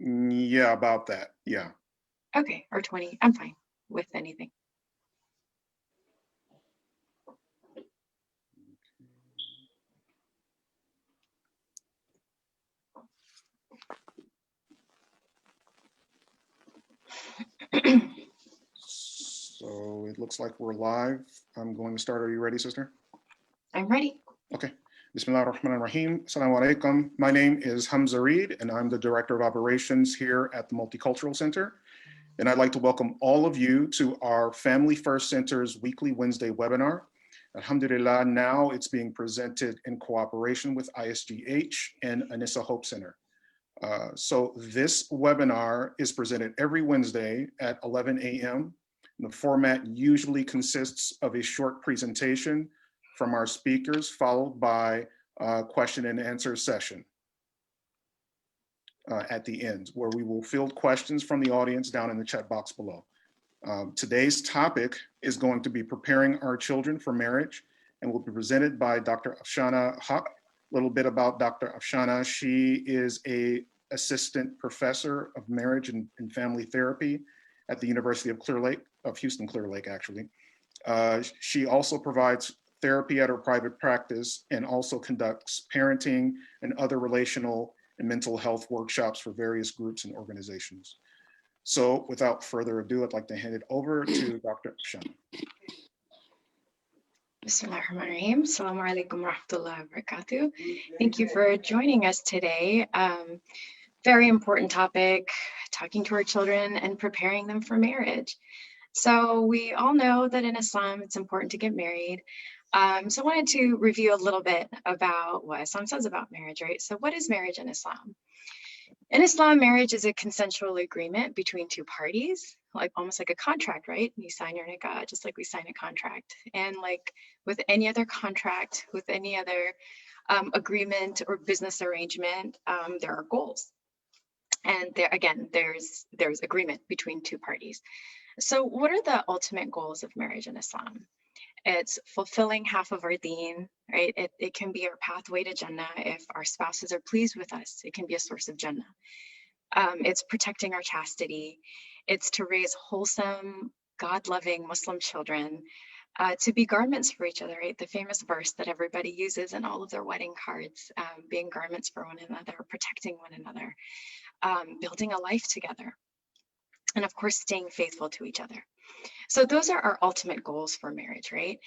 Yeah, about that. Yeah. Okay, or 20. I'm fine with anything. So it looks like we're live. I'm going to start. Are you ready, sister? I'm ready. Okay. Bismillah ar-Rahman ar-Rahim. Assalamu alaikum. My name is Hamza Reed, and I'm the Director of Operations here at the Multicultural Center. And I'd like to welcome all of you to our Family First Center's weekly Wednesday webinar. Alhamdulillah, now it's being presented in cooperation with ISGH and An-Nisa Hope Center. So this webinar is presented every Wednesday at 11 a.m. The format usually consists of a short presentation from our speakers, followed by a question and answer session at the end, where we will field questions from the audience down in the chat box below. Today's topic is going to be preparing our children for marriage, and will be presented by Dr. Afshana Haque. A little bit about Dr. Afshana. She is an assistant professor of marriage and family therapy at the University of Houston Clear Lake, actually. She also provides therapy at her private practice and also conducts parenting and other relational and mental health workshops for various groups and organizations. So without further ado, I'd like to hand it over to Dr. Afshana. Bismillahirrahmanirrahim. Assalamu alaikum wa rahmatullahi wa barakatuh. Thank you for joining us today. Very important topic, talking to our children and preparing them for marriage. So we all know that in Islam, it's important to get married. So I wanted to review a little bit about what Islam says about marriage, right? So what is marriage in Islam? In Islam, marriage is a consensual agreement between two parties, like almost like a contract, right? You sign your nikah just like we sign a contract. And like with any other contract, with any other agreement or business arrangement, there are goals. And there again, there's agreement between two parties. So what are the ultimate goals of marriage in Islam? It's fulfilling half of our deen, right? It can be our pathway to Jannah. If our spouses are pleased with us, it can be a source of Jannah. It's protecting our chastity. It's to raise wholesome, God-loving Muslim children, to be garments for each other, right? The famous verse that everybody uses in all of their wedding cards, being garments for one another, protecting one another, building a life together. And of course, staying faithful to each other. So those are our ultimate goals for marriage, right?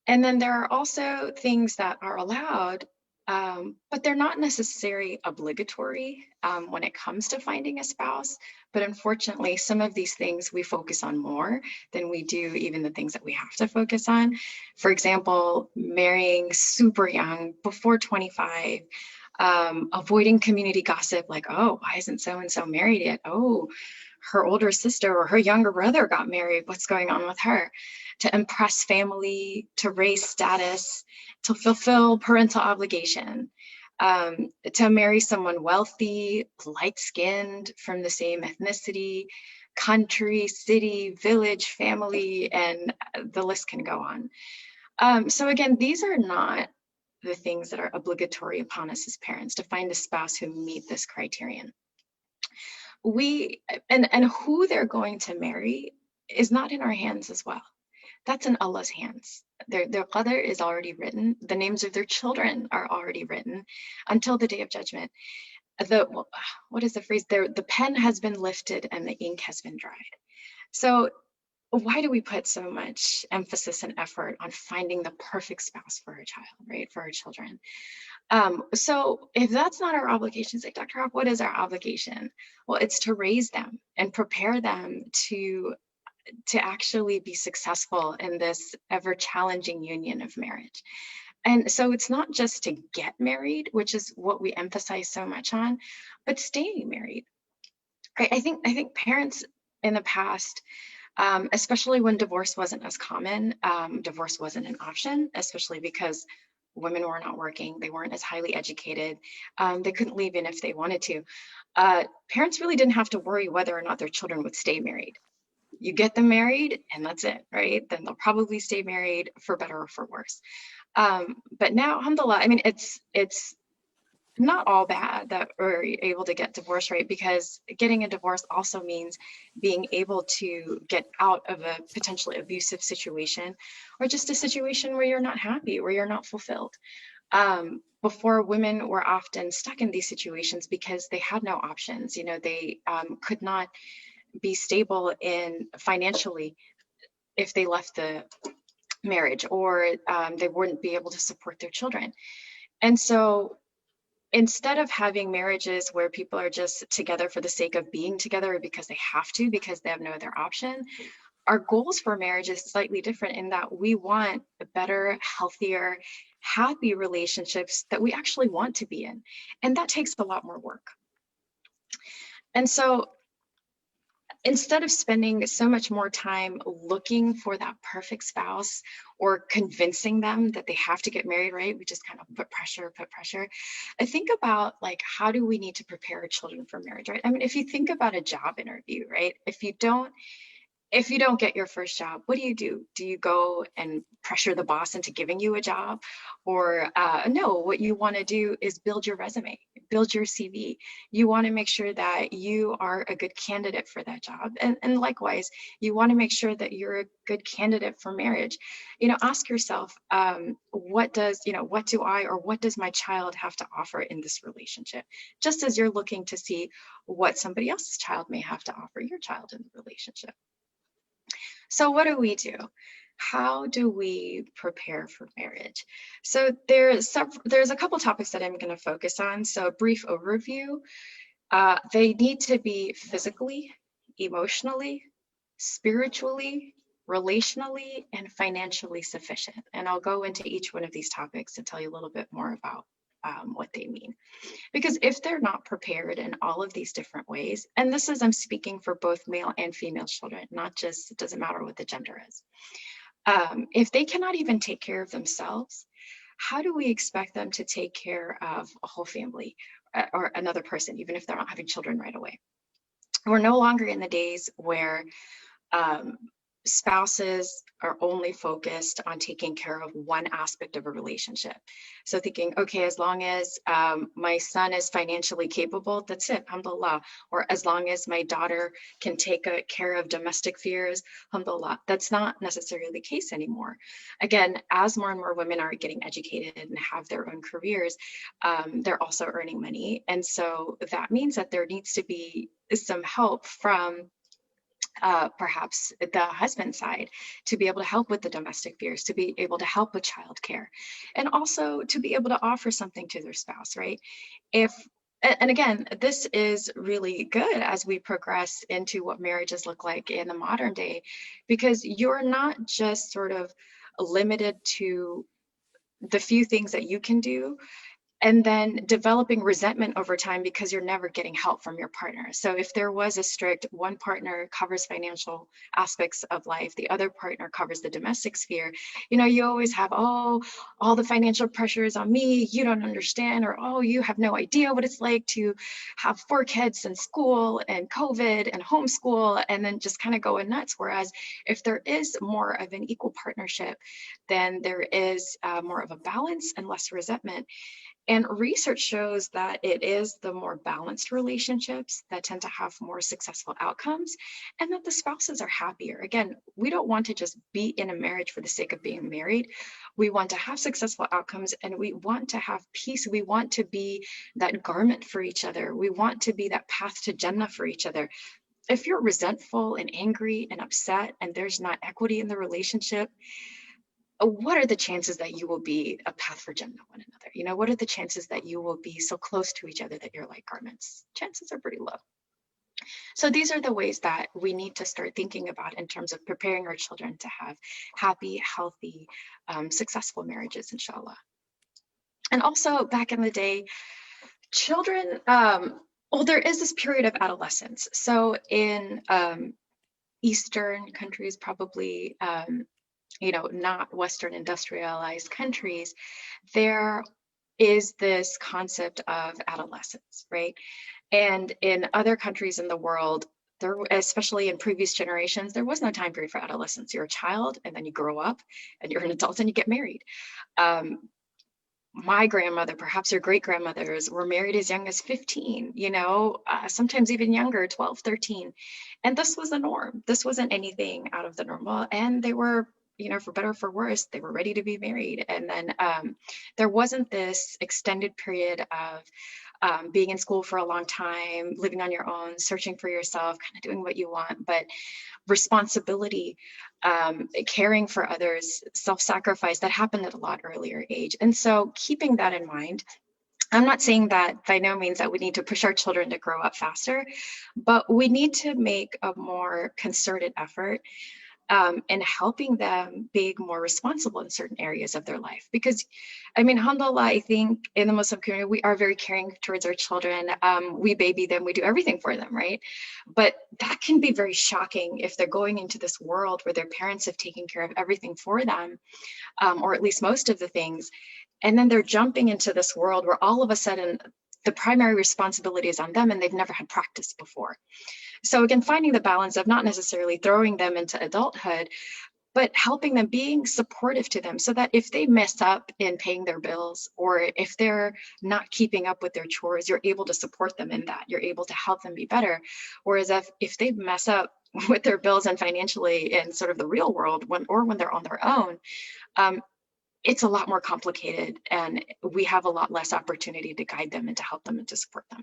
And then there are also things that are allowed, but they're not necessarily obligatory when it comes to finding a spouse. But unfortunately, some of these things we focus on more than we do even the things that we have to focus on. For example, marrying super young, before 25, avoiding community gossip, like, oh, why isn't so-and-so married yet? Oh, her older sister or her younger brother got married. What's going on with her? To impress family, to raise status, to fulfill parental obligation, to marry someone wealthy, light-skinned, from the same ethnicity, country, city, village, family, and the list can go on. So again, these are not the things that are obligatory upon us as parents to find a spouse who meet this criterion. And who they're going to marry is not in our hands as well. That's in Allah's hands. Their qadr is already written. The names of their children are already written until the day of judgment. What is the phrase? The pen has been lifted and the ink has been dried. So why do we put so much emphasis and effort on finding the perfect spouse for our child, right? For our children. So if that's not our obligation, like Dr. Haque, what is our obligation? Well, it's to raise them and prepare them to actually be successful in this ever challenging union of marriage. And so it's not just to get married, which is what we emphasize so much on, but staying married. Right? I think parents in the past, especially when divorce wasn't as common, divorce wasn't an option, especially because women were not working, they weren't as highly educated, they couldn't leave in if they wanted to. Parents really didn't have to worry whether or not their children would stay married. You get them married and that's it, right? Then they'll probably stay married for better or for worse. But now, alhamdulillah, I mean, it's not all bad that we're able to get divorced, right? Because getting a divorce also means being able to get out of a potentially abusive situation, or just a situation where you're not happy, where you're not fulfilled. Before, women were often stuck in these situations because they had no options. You know, they could not be stable in financially if they left the marriage, or they wouldn't be able to support their children. And so instead of having marriages where people are just together for the sake of being together, or because they have to, because they have no other option, our goals for marriage is slightly different, in that we want better, healthier, happy relationships that we actually want to be in. And that takes a lot more work. And so instead of spending so much more time looking for that perfect spouse, or convincing them that they have to get married, right? We just kind of put pressure. I think about, like, how do we need to prepare our children for marriage, right? I mean, if you think about a job interview, right? If you don't get your first job, what do? Do you go and pressure the boss into giving you a job? Or no, what you want to do is build your resume, build your CV. You want to make sure that you are a good candidate for that job. And likewise, you want to make sure that you're a good candidate for marriage. You know, ask yourself, what does my child have to offer in this relationship? Just as you're looking to see what somebody else's child may have to offer your child in the relationship. So what do we do? How do we prepare for marriage? So there's a couple topics that I'm going to focus on. So a brief overview. They need to be physically, emotionally, spiritually, relationally, and financially sufficient. And I'll go into each one of these topics to tell you a little bit more about what they mean. Because if they're not prepared in all of these different ways, and this is, I'm speaking for both male and female children, not just, it doesn't matter what the gender is. If they cannot even take care of themselves, how do we expect them to take care of a whole family or another person, even if they're not having children right away? We're no longer in the days where spouses are only focused on taking care of one aspect of a relationship. So thinking, okay, as long as my son is financially capable, that's it, alhamdulillah. Or as long as my daughter can take care of domestic fears, alhamdulillah. That's not necessarily the case anymore. Again, as more and more women are getting educated and have their own careers, they're also earning money. And so that means that there needs to be some help from perhaps the husband side, to be able to help with the domestic fears, to be able to help with childcare, and also to be able to offer something to their spouse, right? And again, this is really good as we progress into what marriages look like in the modern day, because you're not just sort of limited to the few things that you can do, and then developing resentment over time because you're never getting help from your partner. So if there was a strict, one partner covers financial aspects of life, the other partner covers the domestic sphere, you know, you always have, oh, all the financial pressure is on me, you don't understand, or oh, you have no idea what it's like to have 4 kids in school and COVID and homeschool, and then just kind of going nuts. Whereas if there is more of an equal partnership, then there is more of a balance and less resentment. And research shows that it is the more balanced relationships that tend to have more successful outcomes, and that the spouses are happier. Again, we don't want to just be in a marriage for the sake of being married. We want to have successful outcomes, and we want to have peace. We want to be that garment for each other. We want to be that path to Jannah for each other. If you're resentful and angry and upset, and there's not equity in the relationship, what are the chances that you will be a path for Jannah one another? You know, what are the chances that you will be so close to each other that you're like garments? Chances are pretty low. So these are the ways that we need to start thinking about in terms of preparing our children to have happy, healthy, successful marriages, inshallah. And also back in the day, children, well, there is this period of adolescence. So in Eastern countries, probably, you know, not Western industrialized countries, there is this concept of adolescence, right? And in other countries in the world, there, especially in previous generations, there was no time period for adolescence. You're a child, and then you grow up, and you're an adult, and you get married. my grandmother, perhaps your great grandmothers were married as young as 15, sometimes even younger, 12, 13. And this was the norm. This wasn't anything out of the normal. And they were, for better or for worse, they were ready to be married. And then there wasn't this extended period of being in school for a long time, living on your own, searching for yourself, kind of doing what you want, but responsibility, caring for others, self-sacrifice, that happened at a lot earlier age. And so keeping that in mind, I'm not saying that by no means that we need to push our children to grow up faster, but we need to make a more concerted effort and helping them be more responsible in certain areas of their life. Because, alhamdulillah, I think in the Muslim community, we are very caring towards our children. We baby them, we do everything for them, right? But that can be very shocking if they're going into this world where their parents have taken care of everything for them, or at least most of the things. And then they're jumping into this world where all of a sudden the primary responsibility is on them and they've never had practice before. So again, finding the balance of not necessarily throwing them into adulthood, but helping them, being supportive to them so that if they mess up in paying their bills or if they're not keeping up with their chores, you're able to support them in that. You're able to help them be better. Whereas if they mess up with their bills and financially in sort of the real world when they're on their own, it's a lot more complicated and we have a lot less opportunity to guide them and to help them and to support them.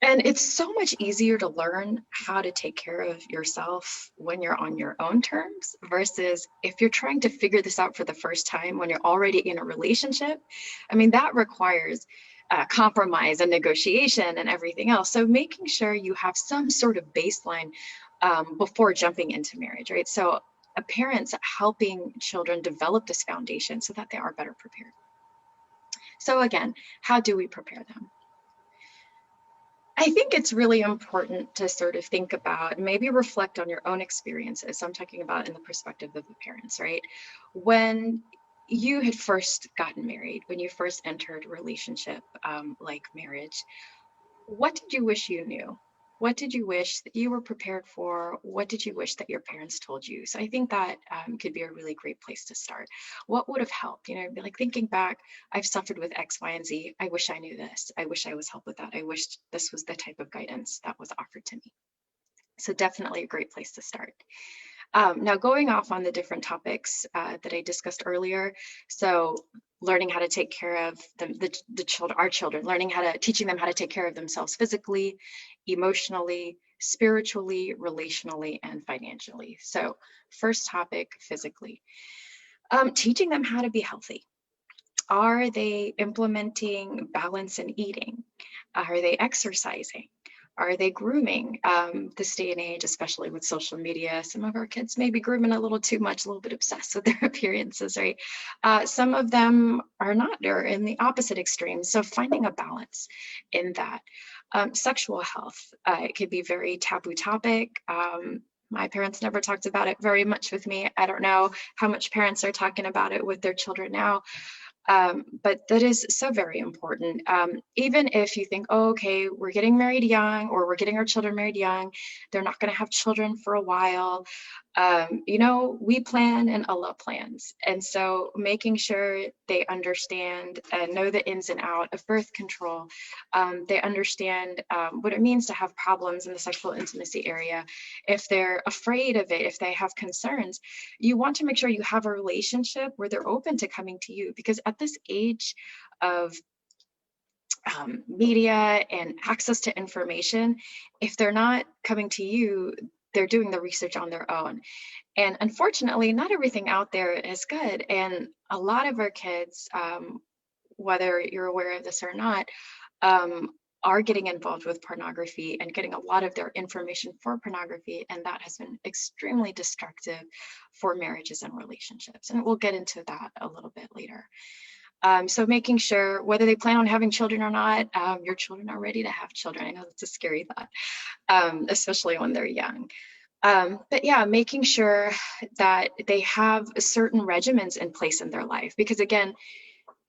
And it's so much easier to learn how to take care of yourself when you're on your own terms versus if you're trying to figure this out for the first time when you're already in a relationship. That requires compromise and negotiation and everything else. So making sure you have some sort of baseline before jumping into marriage, right? So parents helping children develop this foundation so that they are better prepared. So again, how do we prepare them? I think it's really important to sort of think about, maybe reflect on your own experiences. So I'm talking about in the perspective of the parents, right? When you had first gotten married, when you first entered a relationship like marriage, what did you wish you knew? What did you wish that you were prepared for? What did you wish that your parents told you? So I think that could be a really great place to start. What would have helped? Be like thinking back, I've suffered with X, Y, and Z. I wish I knew this. I wish I was helped with that. I wished this was the type of guidance that was offered to me. So definitely a great place to start. Now going off on the different topics that I discussed earlier. So learning how to take care of the children, our children, teaching them how to take care of themselves physically, emotionally, spiritually, relationally, and financially. So first topic, physically. Teaching them how to be healthy. Are they implementing balance in eating? Are they exercising? Are they grooming? This day and age, especially with social media, some of our kids may be grooming a little too much, a little bit obsessed with their appearances, right? Some of them are not, or in the opposite extreme. So finding a balance in that. Sexual health, it could be a very taboo topic. My parents never talked about it very much with me. I don't know how much parents are talking about it with their children now. But that is so very important. Even if you think, oh, okay, we're getting married young, or we're getting our children married young, they're not going to have children for a while. We plan and Allah plans. And so making sure they understand and know the ins and out of birth control. They understand what it means to have problems in the sexual intimacy area. If they're afraid of it, if they have concerns, you want to make sure you have a relationship where they're open to coming to you, because at this age of media and access to information, if they're not coming to you, they're doing the research on their own. And unfortunately, not everything out there is good. And a lot of our kids, whether you're aware of this or not, are getting involved with pornography and getting a lot of their information for pornography. And that has been extremely destructive for marriages and relationships. And we'll get into that a little bit later. So making sure whether they plan on having children or not, your children are ready to have children. I know that's a scary thought, especially when they're young. But yeah, making sure that they have certain regimens in place in their life, because again,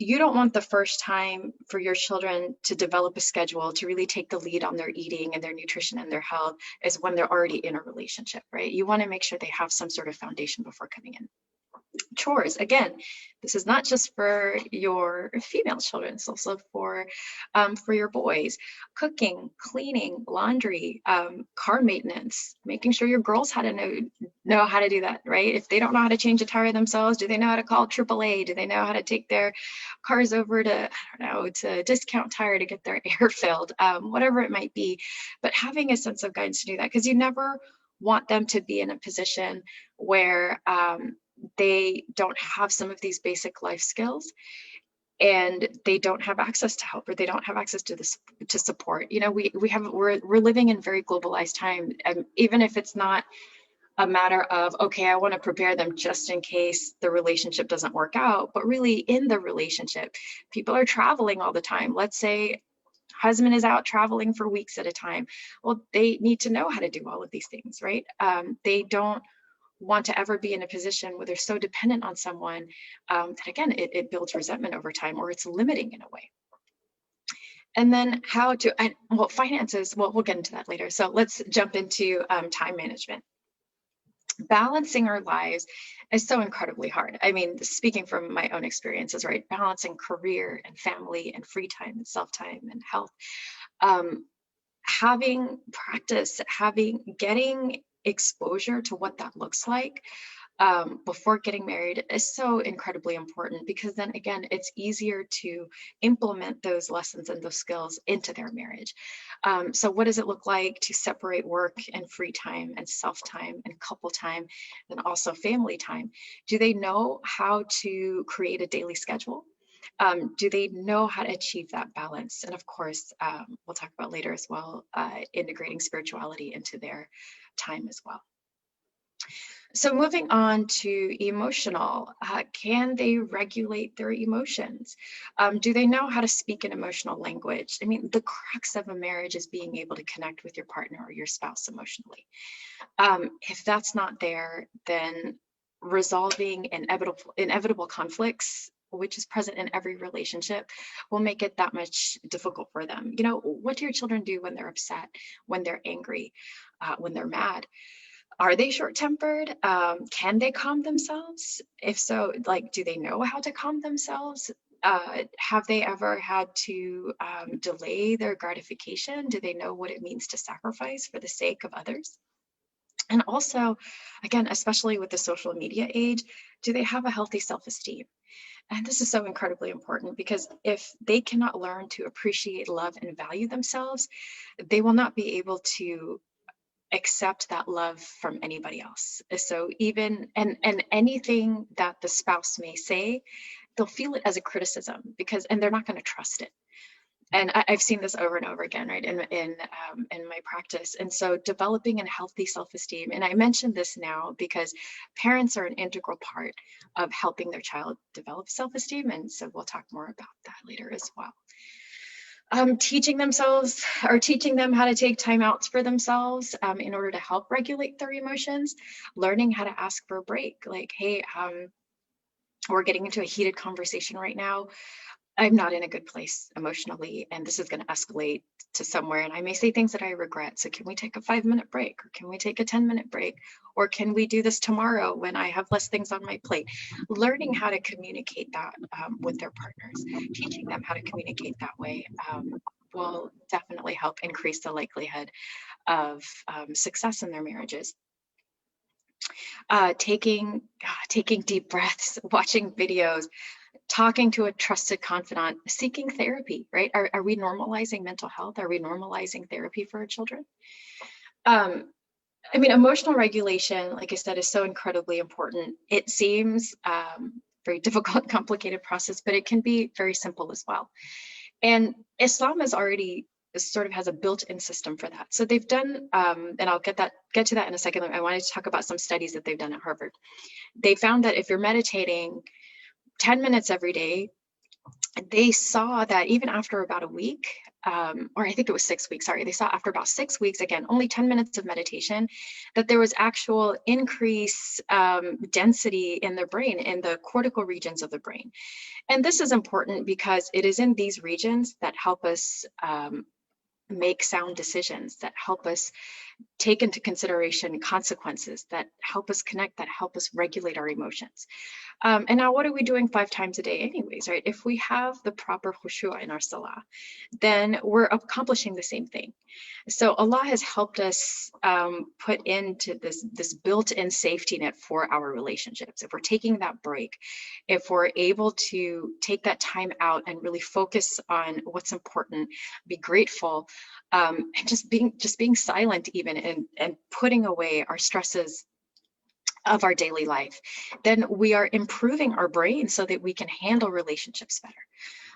you don't want the first time for your children to develop a schedule to really take the lead on their eating and their nutrition and their health is when they're already in a relationship, right? You want to make sure they have some sort of foundation before coming in. Chores, again, this is not just for your female children, it's also for your boys. Cooking, cleaning, laundry, car maintenance, making sure your girls how to know how to do that, right? If they don't know how to change a tire themselves, do they know how to call AAA? Do they know how to take their cars over to, I don't know, to Discount Tire to get their air filled, whatever it might be. But having a sense of guidance to do that, because you never want them to be in a position where they don't have some of these basic life skills, and they don't have access to help, or they don't have access to this to support. You know, we're living in very globalized time, and even if it's not a matter of, okay, I want to prepare them just in case the relationship doesn't work out, but really in the relationship, people are traveling all the time. Let's say husband is out traveling for weeks at a time. Well, they need to know how to do all of these things, right? They don't want to ever be in a position where they're so dependent on someone that, again, it builds resentment over time, or it's limiting in a way. And then how to, well, finances, well, we'll get into that later. So let's jump into time management. Balancing our lives is so incredibly hard. I mean, speaking from my own experiences, right? Balancing career and family and free time and self-time and health. Having practice, getting exposure to what that looks like before getting married is so incredibly important, because then again, it's easier to implement those lessons and those skills into their marriage. So what does it look like to separate work and free time and self-time and couple time, and also family time? Do they know how to create a daily schedule? Do they know how to achieve that balance? And of course, we'll talk about later as well, integrating spirituality into their time as well. So moving on to emotional, can they regulate their emotions? Do they know how to speak an emotional language? I mean, the crux of a marriage is being able to connect with your partner or your spouse emotionally. If that's not there, then resolving inevitable conflicts, which is present in every relationship, will make it that much difficult for them. You know, what do your children do when they're upset, when they're angry, when they're mad? Are they short-tempered? Can they calm themselves? If so, like, do they know how to calm themselves? Have they ever had to delay their gratification? Do they know what it means to sacrifice for the sake of others? And also, again, especially with the social media age, do they have a healthy self-esteem? And this is so incredibly important, because if they cannot learn to appreciate, love, and value themselves, they will not be able to accept that love from anybody else. So even and anything that the spouse may say, they'll feel it as a criticism, and they're not going to trust it. And I've seen this over and over again, right, in my practice. And so developing a healthy self-esteem, and I mention this now because parents are an integral part of helping their child develop self-esteem, and so we'll talk more about that later as well. Teaching them how to take time outs for themselves in order to help regulate their emotions, learning how to ask for a break. Like, hey, we're getting into a heated conversation right now. I'm not in a good place emotionally, and this is going to escalate to somewhere, and I may say things that I regret. So can we take a 5-minute break, or can we take a 10-minute break, or can we do this tomorrow when I have less things on my plate? Learning how to communicate that with their partners, teaching them how to communicate that way will definitely help increase the likelihood of success in their marriages. Taking deep breaths, watching videos, talking to a trusted confidant, seeking therapy, right? Are we normalizing mental health? Are we normalizing therapy for our children? I mean, emotional regulation, like I said, is so incredibly important. It seems very difficult, complicated process, but it can be very simple as well. And Islam is already sort of has a built-in system for that. So they've done, and I'll get to that in a second. I wanted to talk about some studies that they've done at Harvard. They found that if you're meditating 10 minutes every day, they saw that even after about a week, or I think it was 6 weeks, sorry, they saw after about 6 weeks, again, only 10 minutes of meditation, that there was actual increase density in the brain, in the cortical regions of the brain. And this is important because it is in these regions that help us make sound decisions, that help us take into consideration consequences, that help us connect, that help us regulate our emotions. And now what are we doing 5 times a day anyways, right? If we have the proper khushu' in our salah, then we're accomplishing the same thing. So Allah has helped us put into this built-in safety net for our relationships. If we're taking that break, if we're able to take that time out and really focus on what's important, be grateful, and just being silent even, and putting away our stresses of our daily life, then we are improving our brain so that we can handle relationships better.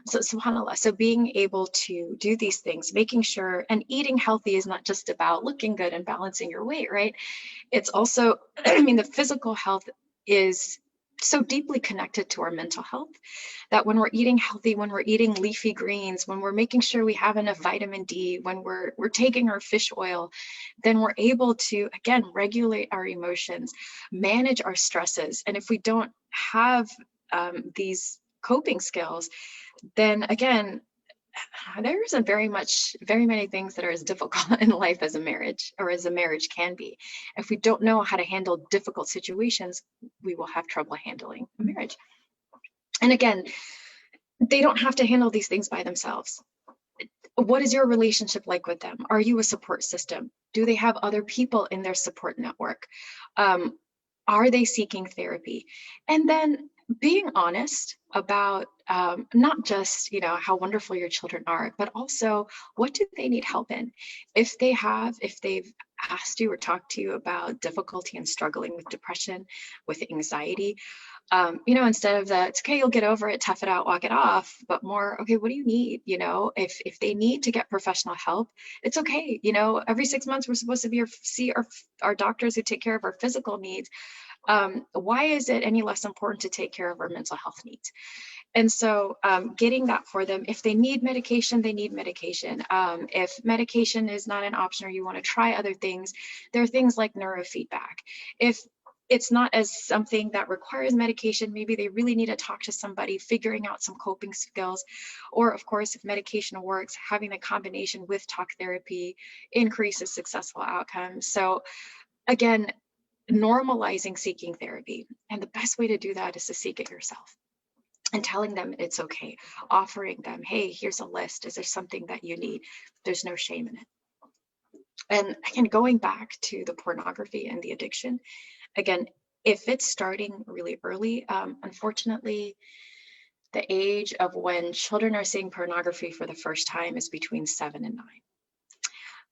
So subhanAllah, so being able to do these things, making sure, and eating healthy is not just about looking good and balancing your weight, right? It's also, I mean, the physical health is so deeply connected to our mental health, that when we're eating healthy, when we're eating leafy greens, when we're making sure we have enough vitamin D, when we're taking our fish oil, then we're able to, again, regulate our emotions, manage our stresses. And if we don't have these coping skills, then again, there isn't very many things that are as difficult in life as a marriage, or as a marriage can be. If we don't know how to handle difficult situations, we will have trouble handling a marriage. And again, they don't have to handle these things by themselves. What is your relationship like with them? Are you a support system? Do they have other people in their support network? Are they seeking therapy? And then being honest about not just, how wonderful your children are, but also what do they need help in? If they've asked you or talked to you about difficulty and struggling with depression, with anxiety, instead of the, it's okay, you'll get over it, tough it out, walk it off, but more, okay, what do you need? If they need to get professional help, it's okay. Every 6 months we're supposed to see our doctors who take care of our physical needs. Why is it any less important to take care of our mental health needs? And so getting that for them. If they need medication, they need medication. If medication is not an option, or you want to try other things, there are things like neurofeedback. If it's not as something that requires medication, maybe they really need to talk to somebody, figuring out some coping skills. Or of course, if medication works, having a combination with talk therapy increases successful outcomes. So again, normalizing seeking therapy. And the best way to do that is to seek it yourself, and telling them it's okay, offering them, hey, here's a list. Is there something that you need? There's no shame in it. And again, going back to the pornography and the addiction, again, if it's starting really early, unfortunately, the age of when children are seeing pornography for the first time is between 7 and 9.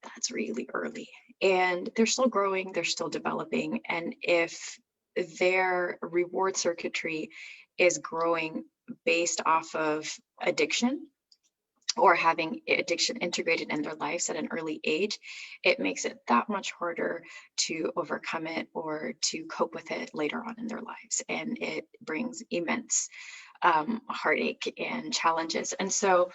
That's really early. And they're still growing, they're still developing. And if their reward circuitry is growing based off of addiction, or having addiction integrated in their lives at an early age, it makes it that much harder to overcome it or to cope with it later on in their lives. And it brings immense heartache and challenges. And so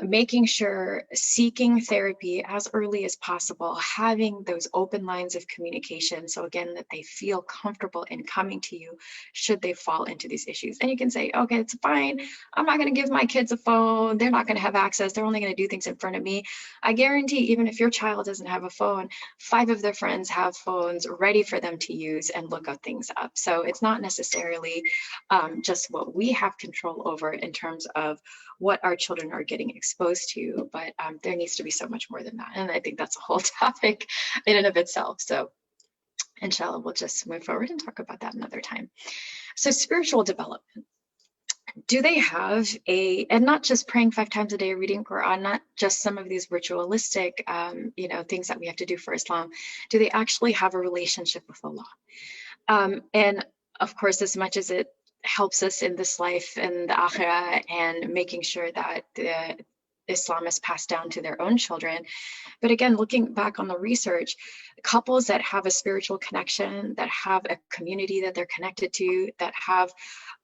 making sure seeking therapy as early as possible, having those open lines of communication. So again, that they feel comfortable in coming to you should they fall into these issues. And you can say, okay, it's fine. I'm not going to give my kids a phone. They're not going to have access. They're only going to do things in front of me. I guarantee, even if your child doesn't have a phone, 5 of their friends have phones ready for them to use and look up things up. So it's not necessarily just what we have control over in terms of what our children are getting exposed to, but there needs to be so much more than that. And I think that's a whole topic in and of itself. So inshallah, we'll just move forward and talk about that another time. So spiritual development. Do they have and not just praying 5 times a day, reading Quran, not just some of these ritualistic, things that we have to do for Islam. Do they actually have a relationship with Allah? And of course, as much as it helps us in this life and the akhirah, and making sure that the Islam is passed down to their own children. But again, looking back on the research, couples that have a spiritual connection, that have a community that they're connected to, that have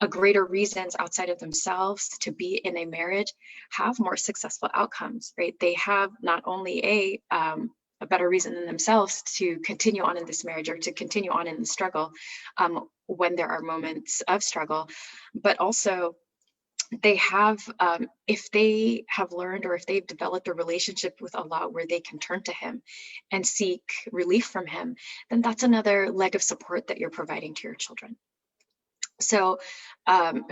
a greater reasons outside of themselves to be in a marriage, have more successful outcomes, right? They have not only a better reason than themselves to continue on in this marriage, or to continue on in the struggle when there are moments of struggle, but also they have, if they have learned or if they've developed a relationship with Allah where they can turn to Him and seek relief from Him, then that's another leg of support that you're providing to your children. So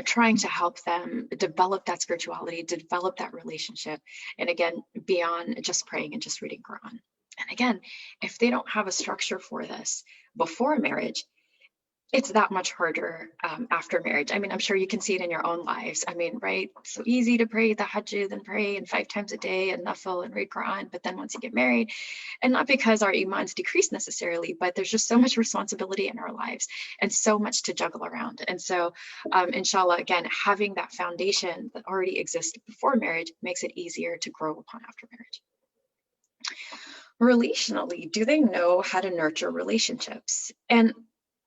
trying to help them develop that spirituality, develop that relationship, and again, beyond just praying and just reading Quran. And again, if they don't have a structure for this before marriage, it's that much harder after marriage. I mean, I'm sure you can see it in your own lives. I mean, right? So easy to pray the Hajj and pray and 5 times a day and Nafil and read Quran. But then once you get married, and not because our imans decrease necessarily, but there's just so much responsibility in our lives and so much to juggle around. And so, inshallah, again, having that foundation that already exists before marriage makes it easier to grow upon after marriage. Relationally, do they know how to nurture relationships? And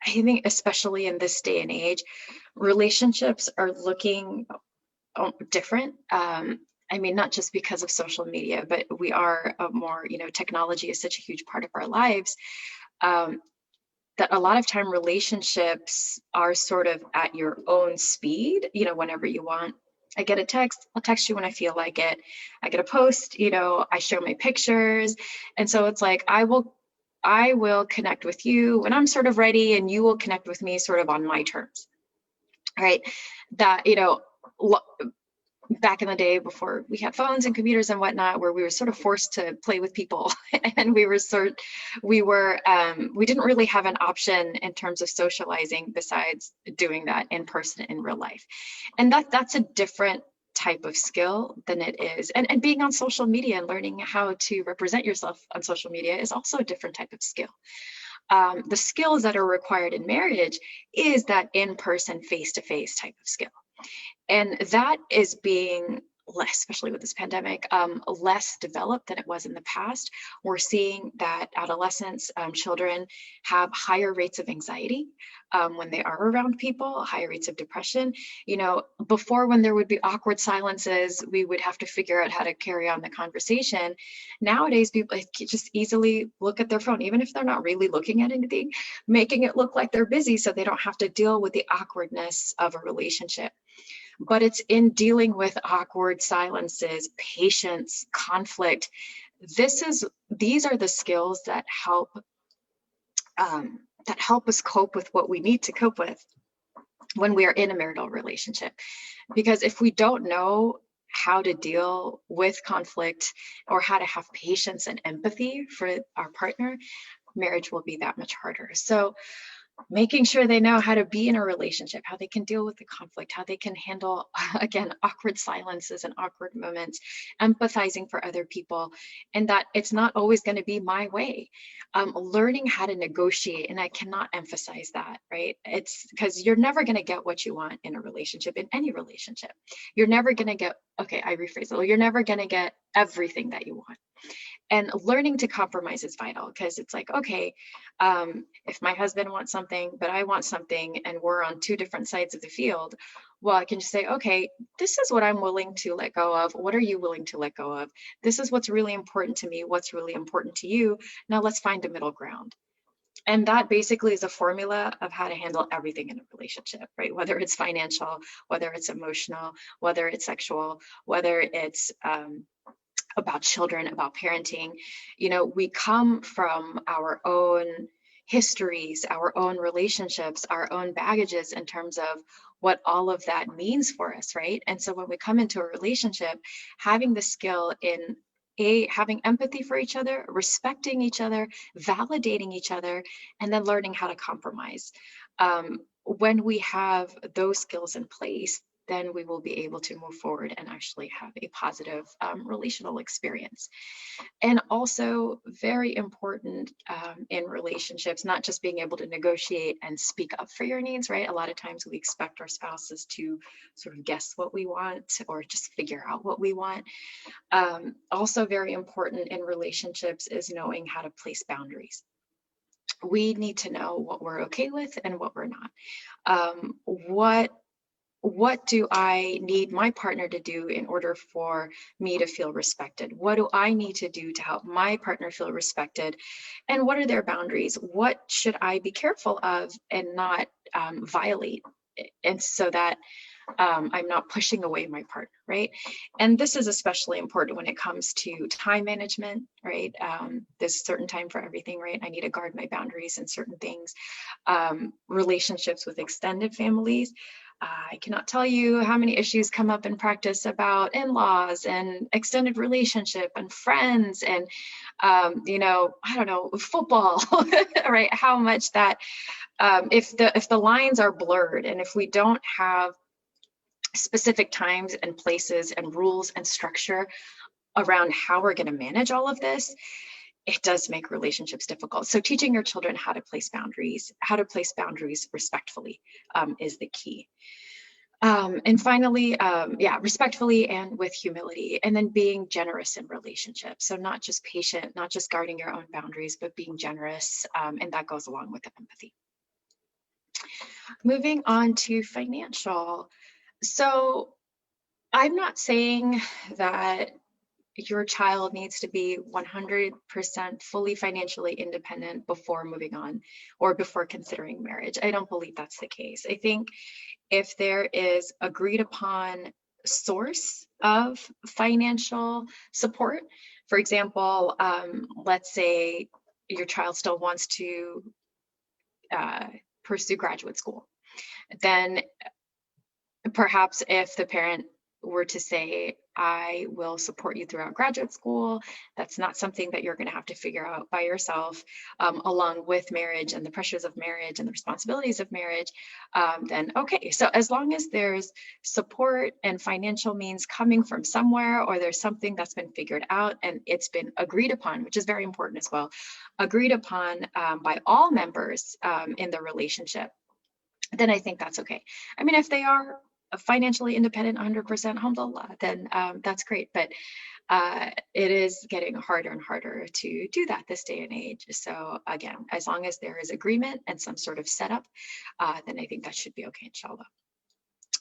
I think especially in this day and age, relationships are looking different. I mean, not just because of social media, but we are a more, technology is such a huge part of our lives, that a lot of time relationships are sort of at your own speed, whenever you want. I get a text, I'll text you when I feel like it. I get a post, I show my pictures. And so it's like, I will connect with you when I'm sort of ready, and you will connect with me sort of on my terms, right? That, back in the day before we had phones and computers and whatnot, where we were sort of forced to play with people and we didn't really have an option in terms of socializing besides doing that in person in real life. And that's a different type of skill than it is. And being on social media and learning how to represent yourself on social media is also a different type of skill. The skills that are required in marriage is that in-person, face-to-face type of skill. And that is being less, especially with this pandemic, less developed than it was in the past. We're seeing that adolescents, children have higher rates of anxiety when they are around people, higher rates of depression. Before, when there would be awkward silences, we would have to figure out how to carry on the conversation. Nowadays, people just easily look at their phone, even if they're not really looking at anything, making it look like they're busy so they don't have to deal with the awkwardness of a relationship. But it's in dealing with awkward silences, patience, conflict. These are the skills that help us cope with what we need to cope with when we are in a marital relationship. Because if we don't know how to deal with conflict or how to have patience and empathy for our partner, marriage will be that much harder. So making sure they know how to be in a relationship, how they can deal with the conflict, how they can handle, again, awkward silences and awkward moments, empathizing for other people, and that it's not always going to be my way. Learning how to negotiate, and I cannot emphasize that, right? It's because you're never going to get what you want in a relationship, in any relationship. You're never going to get, okay, I rephrase it, you're never going to get everything that you want. And learning to compromise is vital, because it's like, okay, if my husband wants something, but I want something, and we're on 2 different sides of the field, well, I can just say, okay, this is what I'm willing to let go of. What are you willing to let go of? This is what's really important to me. What's really important to you? Now let's find a middle ground. And that basically is a formula of how to handle everything in a relationship, right? Whether it's financial, whether it's emotional, whether it's sexual, whether it's about children, about parenting. We come from our own histories, our own relationships, our own baggages in terms of what all of that means for us, right? And so when we come into a relationship, having the skill in having empathy for each other, respecting each other, validating each other, and then learning how to compromise. When we have those skills in place, then we will be able to move forward and actually have a positive relational experience. And also very important in relationships, not just being able to negotiate and speak up for your needs, right? A lot of times we expect our spouses to sort of guess what we want or just figure out what we want. Also very important in relationships is knowing how to place boundaries. We need to know what we're okay with and what we're not. What do I need my partner to do in order for me to feel respected? What do I need to do to help my partner feel respected? And what are their boundaries? What should I be careful of and not violate? And so that I'm not pushing away my partner, right? And this is especially important when it comes to time management, right? There's a certain time for everything, right? I need to guard my boundaries in certain things. Relationships with extended families. I cannot tell you how many issues come up in practice about in-laws and extended relationship and friends and, you know, I don't know, football, right? How much that if the lines are blurred and if we don't have specific times and places and rules and structure around how we're going to manage all of this, it does make relationships difficult. So teaching your children how to place boundaries respectfully is the key. And finally, yeah, respectfully and with humility, and then being generous in relationships. So not just patient, not just guarding your own boundaries, but being generous. And that goes along with empathy. Moving on to financial. So I'm not saying that your child needs to be 100% fully financially independent before moving on or before considering marriage. I don't believe that's the case. I think if there is agreed upon source of financial support, for example, let's say your child still wants to pursue graduate school, then perhaps if the parent were to say, I will support you throughout graduate school, that's not something that you're going to have to figure out by yourself, along with marriage and the pressures of marriage and the responsibilities of marriage, then okay. So as long as there's support and financial means coming from somewhere, or there's something that's been figured out and it's been agreed upon, which is very important as well, agreed upon by all members in the relationship, then I think that's okay. I mean, if they are financially independent 100%, alhamdulillah, then that's great. But it is getting harder and harder to do that this day and age. So again, as long as there is agreement and some sort of setup, then I think that should be okay, inshallah.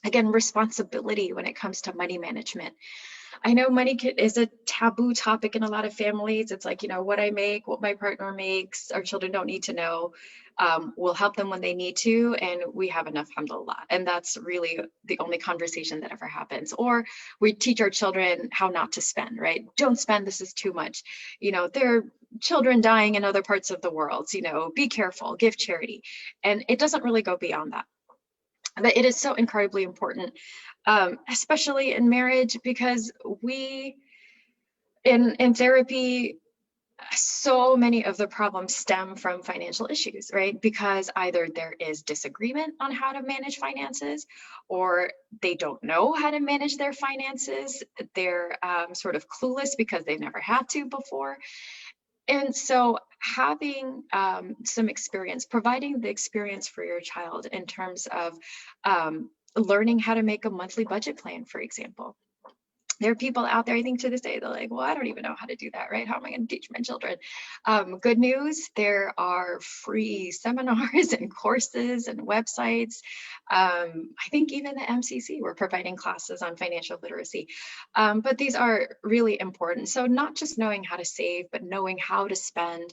Again, responsibility when it comes to money management. I know money is a taboo topic in a lot of families. It's like, you know, what I make, what my partner makes, our children don't need to know. We'll help them when they need to, and we have enough, alhamdulillah. And that's really the only conversation that ever happens. Or we teach our children how not to spend, right? Don't spend, this is too much. You know, there are children dying in other parts of the world, you know, be careful, give charity. And it doesn't really go beyond that. But it is so incredibly important, especially in marriage, because we, in therapy, so many of the problems stem from financial issues, right? Because either there is disagreement on how to manage finances, or they don't know how to manage their finances. They're sort of clueless because they've never had to before. And so having some experience, providing the experience for your child in terms of learning how to make a monthly budget plan, for example. There are people out there, I think to this day, they're like, well, I don't even know how to do that, right? How am I going to teach my children? Good news, there are free seminars and courses and websites. I think even the MCC, we're providing classes on financial literacy. But these are really important. So not just knowing how to save, but knowing how to spend,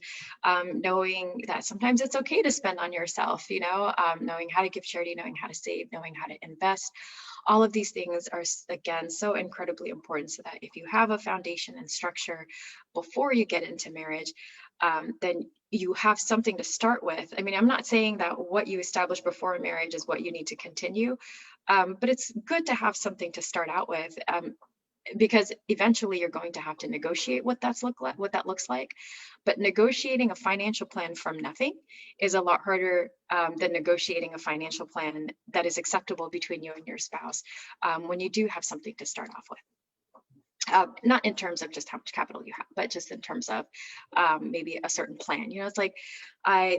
knowing that sometimes it's okay to spend on yourself, you know, knowing how to give charity, knowing how to save, knowing how to invest. All of these things are, again, so incredibly important, so that if you have a foundation and structure before you get into marriage, then you have something to start with. I mean, I'm not saying that what you establish before marriage is what you need to continue, but it's good to have something to start out with. Because eventually you're going to have to negotiate what that looks like. But negotiating a financial plan from nothing is a lot harder than negotiating a financial plan that is acceptable between you and your spouse when you do have something to start off with. Not in terms of just how much capital you have, but just in terms of maybe a certain plan. You know, it's like,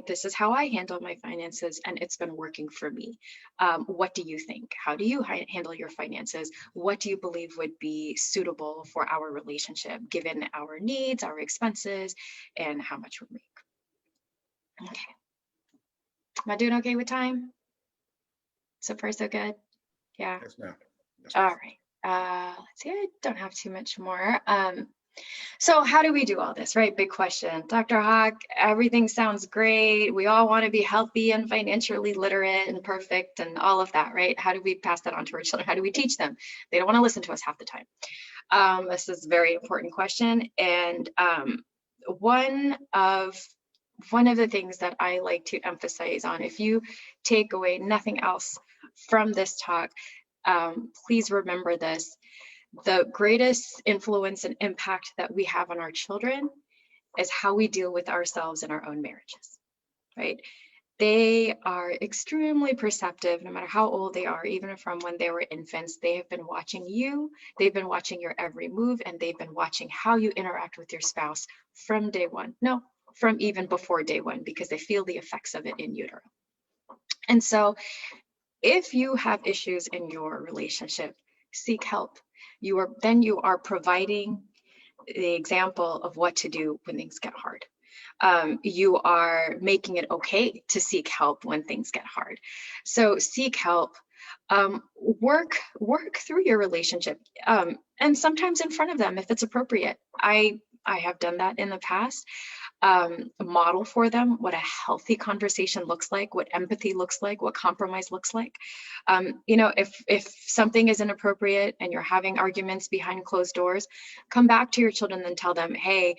this is how I handle my finances and it's been working for me. What do you think? How do you handle your finances? What do you believe would be suitable for our relationship, given our needs, our expenses, and how much we make? Okay. Am I doing okay with time? So far, so good? Yeah. Yes, ma'am. Yes, All ma'am. right. Let's see, I don't have too much more. So how do we do all this, right? Big question. Dr. Haque, everything sounds great. We all want to be healthy and financially literate and perfect and all of that, right? How do we pass that on to our children? How do we teach them? They don't want to listen to us half the time. This is a very important question. And one of the things that I like to emphasize on, if you take away nothing else from this talk, please remember this. The greatest influence and impact that we have on our children is how we deal with ourselves in our own marriages, right? They are extremely perceptive, no matter how old they are, even from when they were infants. They have been watching you, they've been watching your every move, and they've been watching how you interact with your spouse from day one. No, from even before day one, because they feel the effects of it in utero. And so if you have issues in your relationship, seek help. You are providing the example of what to do when things get hard. You are making it okay to seek help when things get hard. So seek help, work through your relationship, and sometimes in front of them if it's appropriate. I have done that in the past. Model for them what a healthy conversation looks like, what empathy looks like, what compromise looks like. If something is inappropriate and you're having arguments behind closed doors, come back to your children and tell them, hey,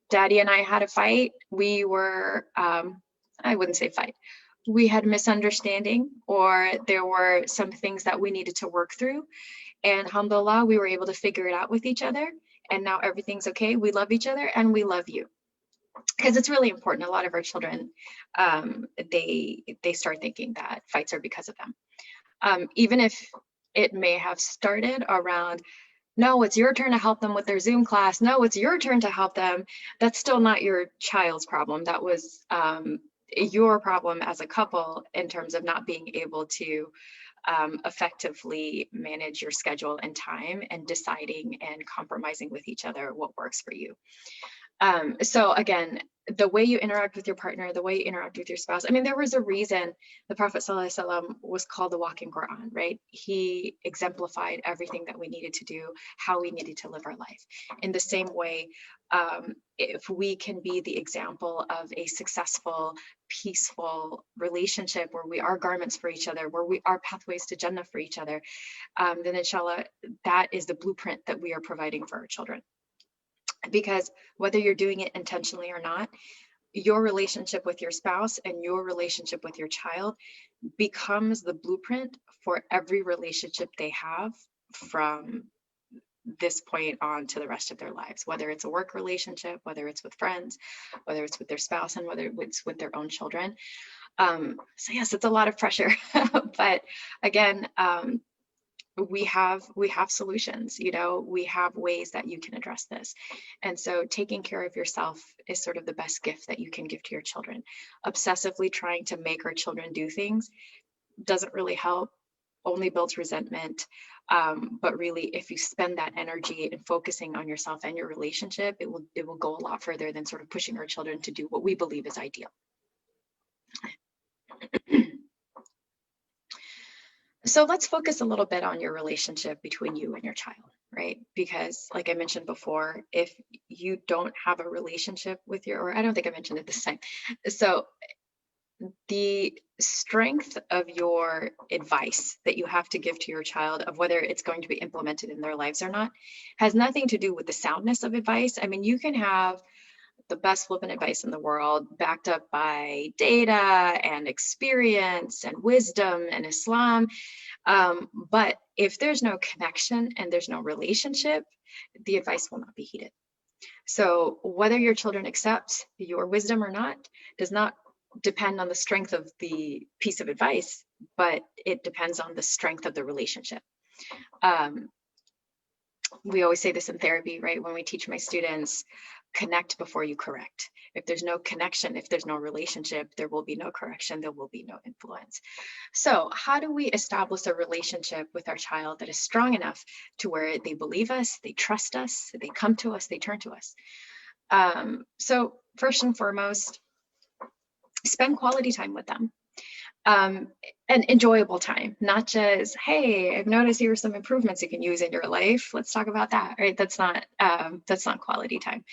Daddy and I had a fight. We were, I wouldn't say fight. We had misunderstanding, or there were some things that we needed to work through. And alhamdulillah, we were able to figure it out with each other. And now everything's okay. We love each other and we love you. Because it's really important. A lot of our children, they start thinking that fights are because of them. Even if it may have started around, no, it's your turn to help them with their Zoom class. No, it's your turn to help them. That's still not your child's problem. That was your problem as a couple in terms of not being able to effectively manage your schedule and time and deciding and compromising with each other what works for you. So again, the way you interact with your partner, the way you interact with your spouse. I mean, there was a reason the Prophet ﷺ was called the walking Quran, right? He exemplified everything that we needed to do, how we needed to live our life. In the same way, if we can be the example of a successful, peaceful relationship where we are garments for each other, where we are pathways to Jannah for each other, then inshallah, that is the blueprint that we are providing for our children. Because whether you're doing it intentionally or not, your relationship with your spouse and your relationship with your child becomes the blueprint for every relationship they have from this point on to the rest of their lives, whether it's a work relationship, whether it's with friends, whether it's with their spouse, and whether it's with their own children. So yes, it's a lot of pressure, but again, we have solutions. We have ways that you can address this. And so taking care of yourself is sort of the best gift that you can give to your children. Obsessively trying to make our children do things doesn't really help, only builds resentment. But really, if you spend that energy in focusing on yourself and your relationship, it will go a lot further than sort of pushing our children to do what we believe is ideal. So let's focus a little bit on your relationship between you and your child, right? Because like I mentioned before, if you don't have a relationship with or I don't think I mentioned it this time. So the strength of your advice that you have to give to your child, of whether it's going to be implemented in their lives or not, has nothing to do with the soundness of advice. I mean, you can have the best flippant advice in the world, backed up by data and experience and wisdom and Islam. But if there's no connection and there's no relationship, the advice will not be heeded. So whether your children accept your wisdom or not does not depend on the strength of the piece of advice, but it depends on the strength of the relationship. We always say this in therapy, right? When we teach my students, connect before you correct. If there's no connection, if there's no relationship, there will be no correction, there will be no influence. So how do we establish a relationship with our child that is strong enough to where they believe us, they trust us, they come to us, they turn to us? So first and foremost, spend quality time with them. an enjoyable time, not just, hey, I've noticed here are some improvements you can use in your life. Let's talk about that, right? That's not quality time.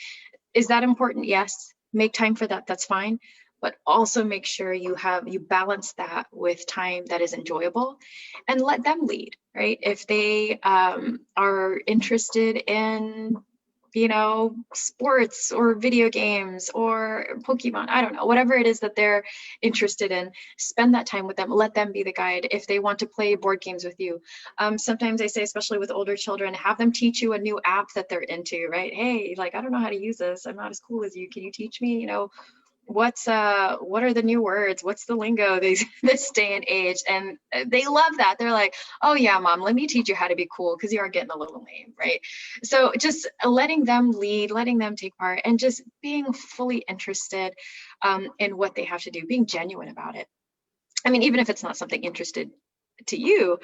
Is that important? Yes. Make time for that. That's fine. But also make sure you balance that with time that is enjoyable, and let them lead, right? If they are interested in, sports or video games or Pokemon, I don't know, whatever it is that they're interested in, spend that time with them. Let them be the guide. If they want to play board games with you, sometimes I say, especially with older children, have them teach you a new app that they're into, right? Hey, like, I don't know how to use this. I'm not as cool as you. Can you teach me? What are the new words? What's the lingo this day and age? And they love that. They're like, oh yeah, mom, let me teach you how to be cool, because you are getting a little lame, right? So just letting them lead, letting them take part, and just being fully interested in what they have to do, being genuine about it. I mean, even if it's not something interested to you,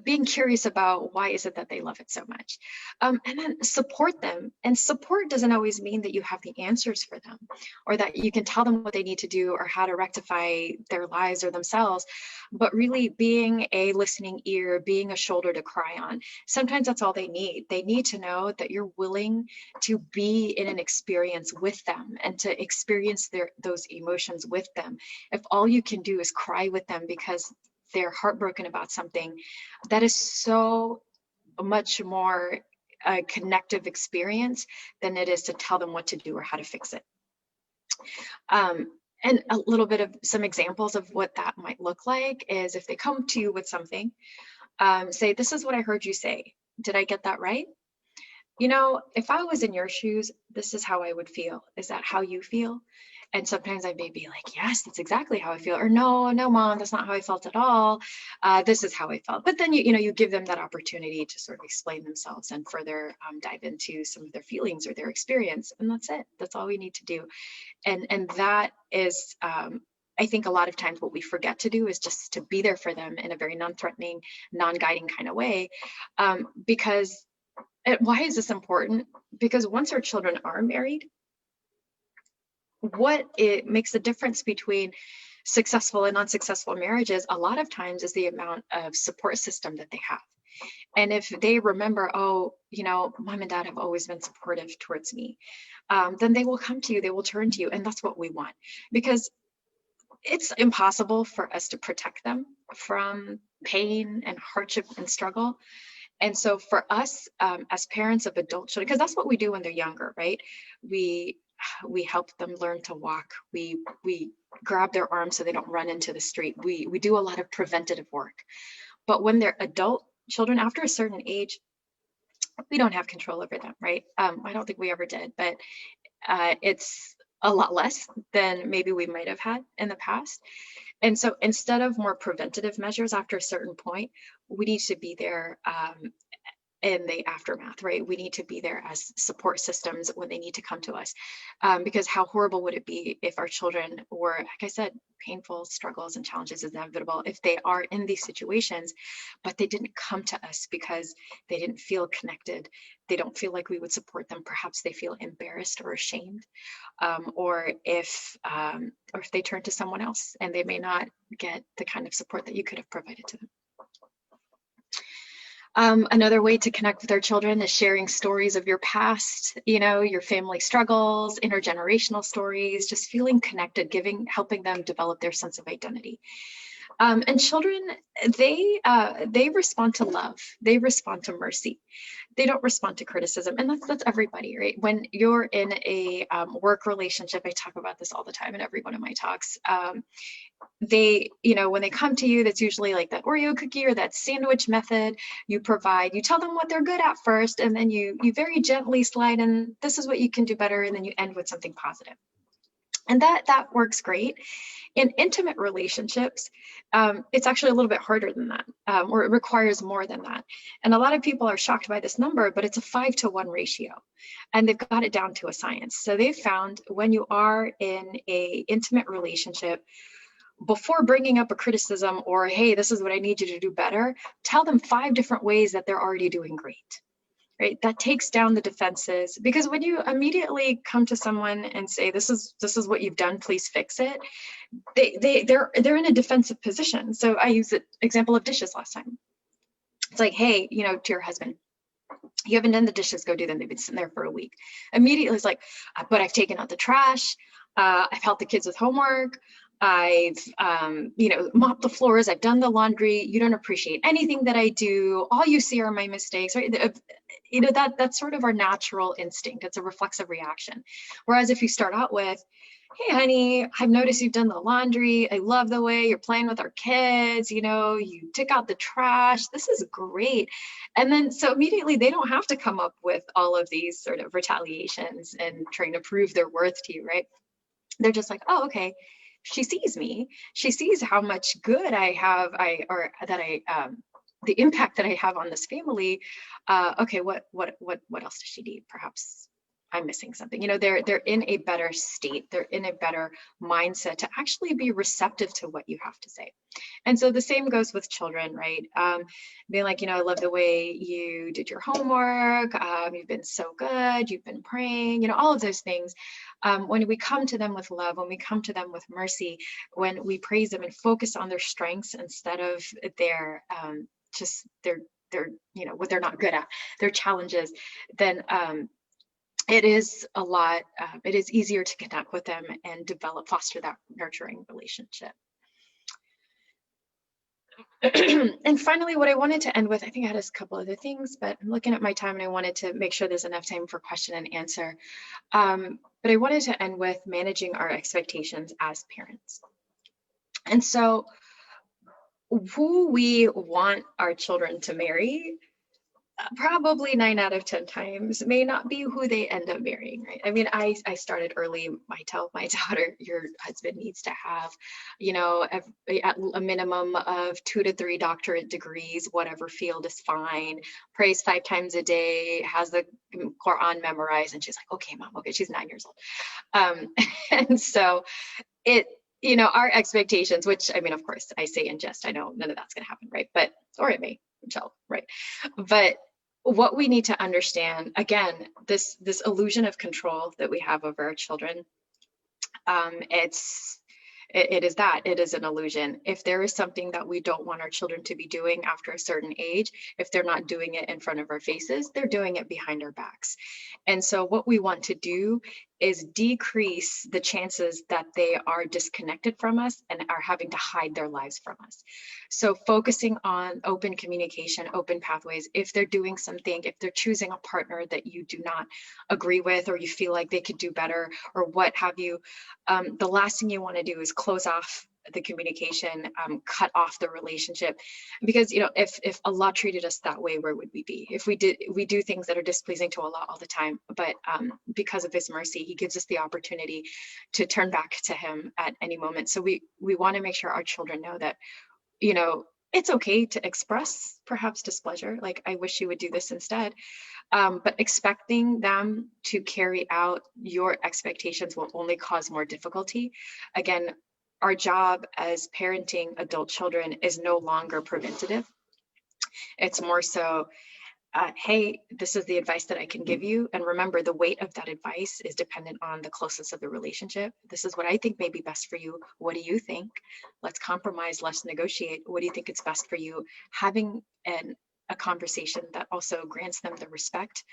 being curious about why is it that they love it so much, and then support them. And support doesn't always mean that you have the answers for them, or that you can tell them what they need to do or how to rectify their lives or themselves, but really being a listening ear, being a shoulder to cry on. Sometimes that's all they need. They need to know that you're willing to be in an experience with them and to experience those emotions with them. If all you can do is cry with them because they're heartbroken about something, that is so much more a connective experience than it is to tell them what to do or how to fix it. And a little bit of some examples of what that might look like is, if they come to you with something, say, this is what I heard you say. Did I get that right? If I was in your shoes, this is how I would feel. Is that how you feel? And sometimes I may be like, yes, that's exactly how I feel. Or no, mom, that's not how I felt at all. This is how I felt. But then, you give them that opportunity to sort of explain themselves and further dive into some of their feelings or their experience. And that's it. That's all we need to do. And that is, I think a lot of times what we forget to do is just to be there for them in a very non-threatening, non-guiding kind of way. Because why is this important? Because once our children are married, what it makes the difference between successful and unsuccessful marriages a lot of times is the amount of support system that they have. And if they remember, oh, mom and dad have always been supportive towards me, then they will come to you, they will turn to you. And that's what we want, because it's impossible for us to protect them from pain and hardship and struggle. And so for us, as parents of adult children, because that's what we do when they're younger, right? We help them learn to walk. We grab their arms so they don't run into the street. We do a lot of preventative work. But when they're adult children, after a certain age, we don't have control over them, right? I don't think we ever did, but it's a lot less than maybe we might have had in the past. And so instead of more preventative measures after a certain point, we need to be there in the aftermath, right? We need to be there as support systems when they need to come to us. Because how horrible would it be if our children were, like I said, painful struggles and challenges is inevitable if they are in these situations, but they didn't come to us because they didn't feel connected. They don't feel like we would support them. Perhaps they feel embarrassed or ashamed, or if they turn to someone else and they may not get the kind of support that you could have provided to them. Another way to connect with our children is sharing stories of your past, your family struggles, intergenerational stories, just feeling connected, helping them develop their sense of identity. And children, they respond to love. They respond to mercy. They don't respond to criticism. And that's everybody, right? When you're in a work relationship, I talk about this all the time in every one of my talks. They, when they come to you, that's usually like that Oreo cookie or that sandwich method. You tell them what they're good at first, and then you very gently slide in, this is what you can do better, and then you end with something positive. And that works great. In intimate relationships, it's actually a little bit harder than that, or it requires more than that. And a lot of people are shocked by this number, but it's a 5-to-1 ratio, and they've got it down to a science. So they've found when you are in a intimate relationship, before bringing up a criticism or, hey, this is what I need you to do better, tell them 5 different ways that they're already doing great. right? That takes down the defenses, because when you immediately come to someone and say, this is what you've done, please fix it, they're in a defensive position. So I use the example of dishes last time. It's like, hey, you know, to your husband, you haven't done the dishes, go do them. They've been sitting there for a week. Immediately it's like, but I've taken out the trash. I've helped the kids with homework. I've, you know, mopped the floors. I've done the laundry. You don't appreciate anything that I do. All you see are my mistakes, right? You know, that's sort of our natural instinct. It's a reflexive reaction. Whereas if you start out with, hey, honey, I've noticed you've done the laundry. I love the way you're playing with our kids. You know, you took out the trash. This is great. And then so immediately they don't have to come up with all of these sort of retaliations and trying to prove their worth to you, right? They're just like, oh, okay. She sees me. She sees how much good I have, the impact that I have on this family. Okay, what else does she need? Perhaps I'm missing something. You know, they're in a better state. They're in a better mindset to actually be receptive to what you have to say. And so the same goes with children, right? Being like, you know, I love the way you did your homework. You've been so good. You've been praying, you know, all of those things. When we come to them with love, when we come to them with mercy, when we praise them and focus on their strengths instead of their, you know, what they're not good at, their challenges, then it is a lot, it is easier to connect with them and foster that nurturing relationship. And finally, what I wanted to end with, I think I had a couple other things, but I'm looking at my time and I wanted to make sure there's enough time for question and answer. But I wanted to end with managing our expectations as parents. And so who we want our children to marry, probably 9 out of 10 times may not be who they end up marrying, right? I mean, I started early. I tell my daughter, your husband needs to have, you know, at a minimum of 2 to 3 doctorate degrees, whatever field is fine, prays 5 times a day, has the Quran memorized. And she's like, okay, mom, okay. She's 9 years old. And so you know, our expectations, which, I mean, of course, I say in jest, I know none of that's going to happen, right? But, or it may, right? But what we need to understand, again, this illusion of control that we have over our children, it is an illusion. If there is something that we don't want our children to be doing after a certain age, if they're not doing it in front of our faces, they're doing it behind our backs. And so what we want to do is decrease the chances that they are disconnected from us and are having to hide their lives from us. So focusing on open communication, open pathways, if they're doing something, if they're choosing a partner that you do not agree with, or you feel like they could do better, or what have you, the last thing you want to do is close off the communication, cut off the relationship, because, you know, if Allah treated us that way, where would we be? If we do things that are displeasing to Allah all the time, but because of His mercy, He gives us the opportunity to turn back to Him at any moment. So we want to make sure our children know that, you know, it's okay to express perhaps displeasure, like, I wish you would do this instead, but expecting them to carry out your expectations will only cause more difficulty. Again, our job as parenting adult children is no longer preventative. It's more so, hey, this is the advice that I can give you. And remember, the weight of that advice is dependent on the closeness of the relationship. This is what I think may be best for you. What do you think? Let's compromise, let's negotiate. What do you think is best for you? Having a conversation that also grants them the respect.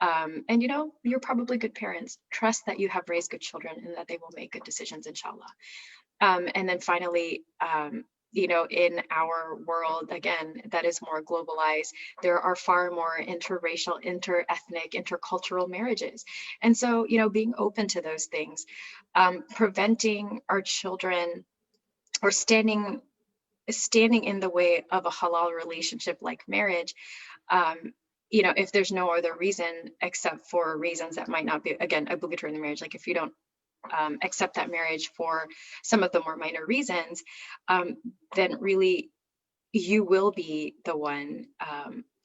And, you know, you're probably good parents. Trust that you have raised good children and that they will make good decisions, inshallah. And then finally, you know, in our world, again, that is more globalized, there are far more interracial, interethnic, intercultural marriages. And so, you know, being open to those things, preventing our children, or standing in the way of a halal relationship like marriage, you know, if there's no other reason except for reasons that might not be, again, obligatory in the marriage, like if you don't accept that marriage for some of the more minor reasons, then really you will be the one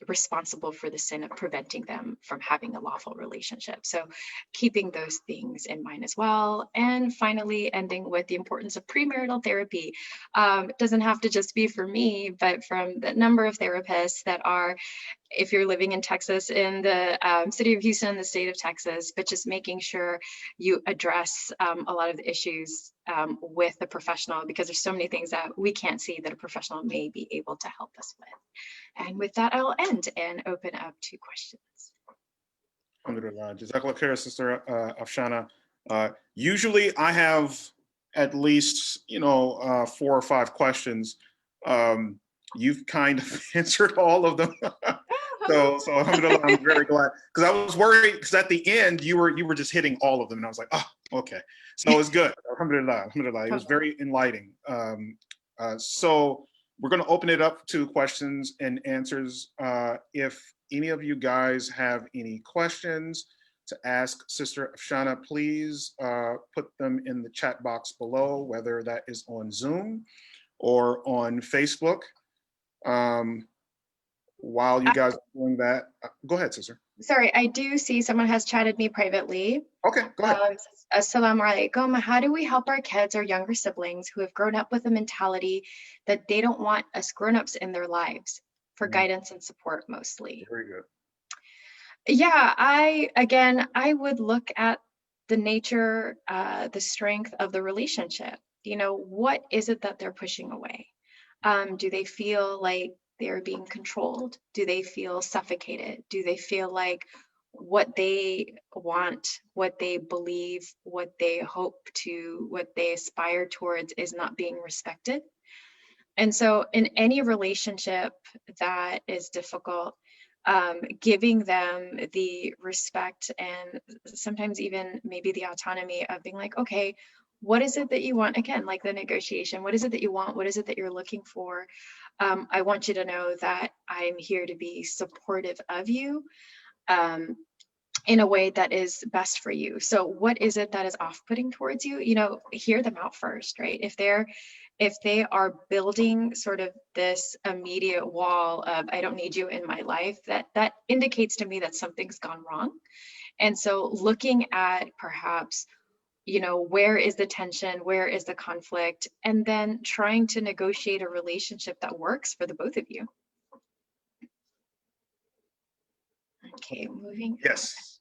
responsible for the sin of preventing them from having a lawful relationship. So keeping those things in mind as well. And finally, ending with the importance of premarital therapy. It doesn't have to just be for me, but from the number of therapists that are if you're living in Texas, in the city of Houston, the state of Texas, but just making sure you address a lot of the issues with the professional, because there's so many things that we can't see that a professional may be able to help us with. And with that, I'll end and open up to questions. Alhamdulillah. Jazakallah khair, Sister Afshana. Usually I have at least, 4 or 5 questions. You've kind of answered all of them. So alhamdulillah, I'm very glad, because I was worried, because at the end you were just hitting all of them, and I was like, oh, okay. So it's good. Alhamdulillah, alhamdulillah. It was very enlightening. So we're going to open it up to questions and answers. If any of you guys have any questions to ask Sister Afshana, please put them in the chat box below, whether that is on Zoom or on Facebook. While you guys are doing that, go ahead, Sister. Sorry, I do see someone has chatted me privately. Okay, go ahead. Assalamu alaikum. How do we help our kids or younger siblings who have grown up with a mentality that they don't want us grown-ups in their lives for guidance and support mostly? Very good. Yeah, I would look at the nature, the strength of the relationship. What is it that they're pushing away? Do they feel like they're being controlled? Do they feel suffocated? Do they feel like what they want, what they believe, what they hope to, what they aspire towards is not being respected? And so in any relationship that is difficult, giving them the respect and sometimes even maybe the autonomy of being like, okay, what is it that you want? Again, like the negotiation, what is it that you want? What is it that you're looking for? I want you to know that I'm here to be supportive of you in a way that is best for you. So what is it that is off-putting towards you? Hear them out first, right? If they are building sort of this immediate wall of, I don't need you in my life, that indicates to me that something's gone wrong. And so looking at perhaps, where is the tension, where is the conflict, and then trying to negotiate a relationship that works for the both of you. Okay, moving. Yes.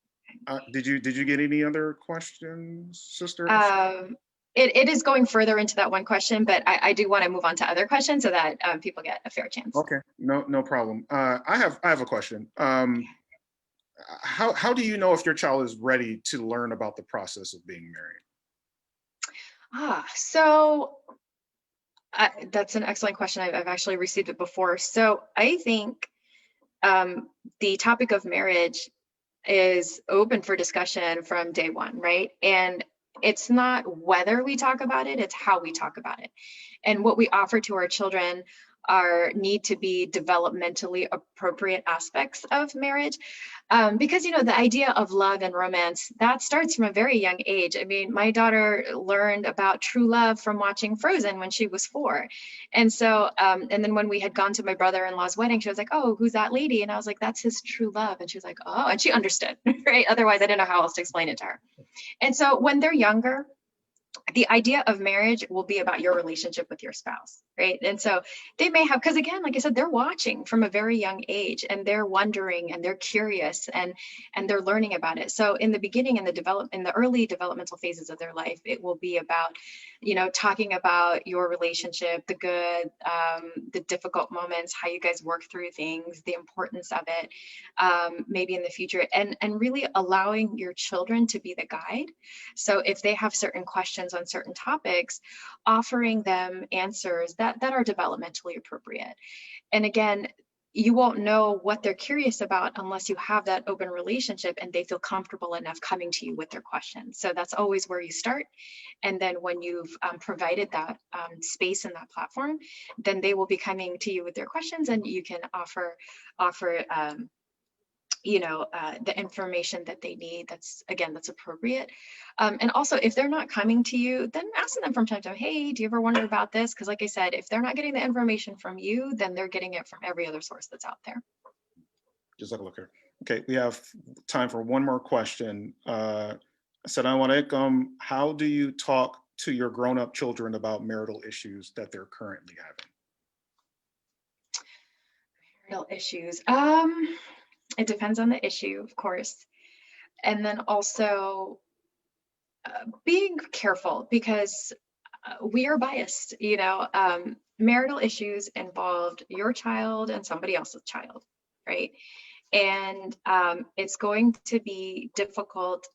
Did you get any other questions, Sister? It is going further into that one question, but I do want to move on to other questions so that people get a fair chance. Okay, no problem. I have a question. How do you know if your child is ready to learn about the process of being married? So that's an excellent question. I've actually received it before. So I think the topic of marriage is open for discussion from day one, right? And it's not whether we talk about it, it's how we talk about it. And what we offer to our children need to be developmentally appropriate aspects of marriage. Because, the idea of love and romance, that starts from a very young age. I mean, my daughter learned about true love from watching Frozen when she was 4. And so, and then when we had gone to my brother-in-law's wedding, she was like, oh, who's that lady? And I was like, that's his true love. And she was like, oh, and she understood, right? Otherwise, I didn't know how else to explain it to her. And so when they're younger, the idea of marriage will be about your relationship with your spouse, right? And so they may have, because again, like I said, they're watching from a very young age and they're wondering and they're curious and they're learning about it. So in the beginning, in the early developmental phases of their life, it will be about, talking about your relationship, the good, the difficult moments, how you guys work through things, the importance of it, maybe in the future, and really allowing your children to be the guide. So if they have certain questions on certain topics, offering them answers that are developmentally appropriate. And again, you won't know what they're curious about unless you have that open relationship and they feel comfortable enough coming to you with their questions. So that's always where you start. And then when you've provided that space and that platform, then they will be coming to you with their questions and you can offer the information that they need that's appropriate. And also, if they're not coming to you, then asking them from time to time, hey, do you ever wonder about this? Because like I said, if they're not getting the information from you, then they're getting it from every other source that's out there. Jazakallah khair. Okay, we have time for one more question. Assalamu alaikum. How do you talk to your grown-up children about marital issues that they're currently having? Real issues. It depends on the issue, of course. And then also being careful because we are biased, marital issues involved your child and somebody else's child, right? And it's going to be difficult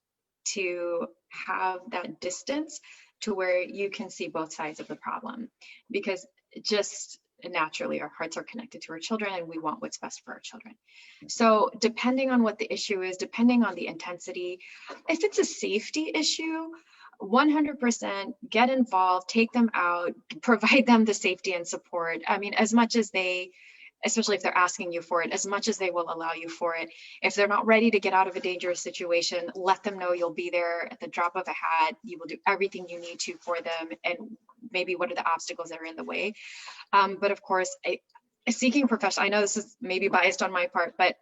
to have that distance to where you can see both sides of the problem, because just naturally our hearts are connected to our children and we want what's best for our children. So depending on what the issue is, depending on the intensity, if it's a safety issue, 100% get involved, take them out, provide them the safety and support. I mean, as much as they, especially if they're asking you for it, as much as they will allow you for it. If they're not ready to get out of a dangerous situation, let them know you'll be there at the drop of a hat. You will do everything you need to for them, and maybe what are the obstacles that are in the way. But of course, seeking professional, I know this is maybe biased on my part, but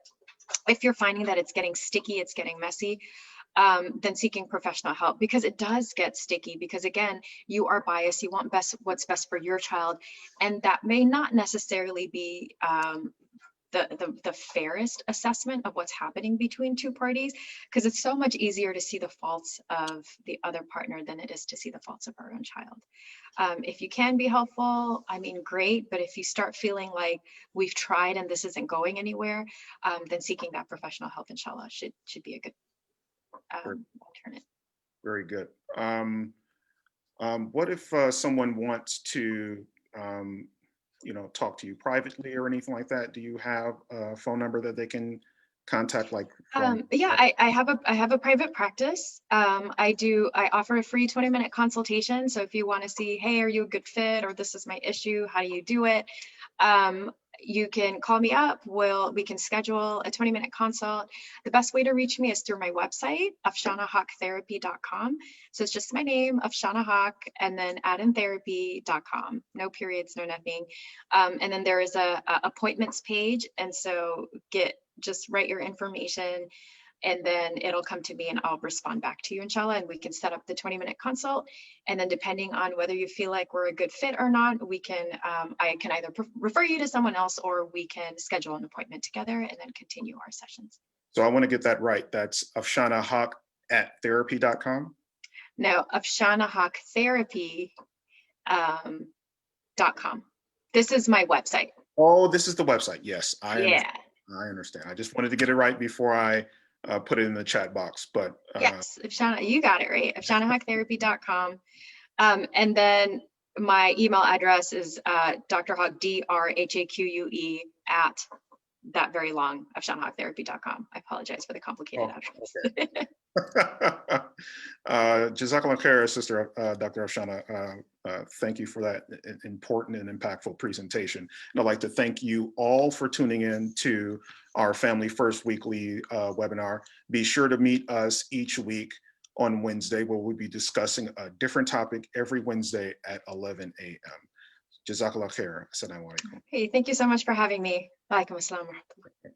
if you're finding that it's getting sticky, it's getting messy, then seeking professional help, because it does get sticky, because again, you are biased, you want what's best for your child, and that may not necessarily be the fairest assessment of what's happening between two parties, because it's so much easier to see the faults of the other partner than it is to see the faults of our own child. If you can be helpful, I mean, great, but if you start feeling like we've tried and this isn't going anywhere, then seeking that professional help, inshallah, should be a good alternate. Very good. What if someone wants to, talk to you privately or anything like that? Do you have a phone number that they can contact? Yeah, I have a private practice. I offer a free 20-minute consultation. So if you want to see, hey, are you a good fit, or this is my issue, how do you do it? You can call me up. We can schedule a 20-minute consult. The best way to reach me is through my website, afshanahaqetherapy.com. So it's just my name, Afshana Haque, and then addintherapy.com. No periods, no nothing. And then there is a appointments page. And so just write your information, and then it'll come to me and I'll respond back to you, inshallah, and we can set up the 20-minute consult. And then depending on whether you feel like we're a good fit or not, I can either refer you to someone else, or we can schedule an appointment together and then continue our sessions. So I want to get that right. That's Afshana Haque at therapy.com? No, AfshanaHaqeTherapy.com. This is my website. Oh, this is the website. Yes, Yeah. I understand. I just wanted to get it right before I put it in the chat box. But yes, Afshana, you got it right. AfshanaHaqeTherapy.com. And then my email address is Dr. Haque, DrHAQUE at that very long AfshanaHaqeTherapy.com. I apologize for the complicated address. Okay. Jazakallah khair, Sister Dr. Afshana. Thank you for that important and impactful presentation. And I'd like to thank you all for tuning in to our Family First weekly webinar. Be sure to meet us each week on Wednesday, where we'll be discussing a different topic every Wednesday at 11 a.m. Jazakallah khair. Assalamu alaikum. Hey, thank you so much for having me. Wa alaikum assalam wa rahmatullah.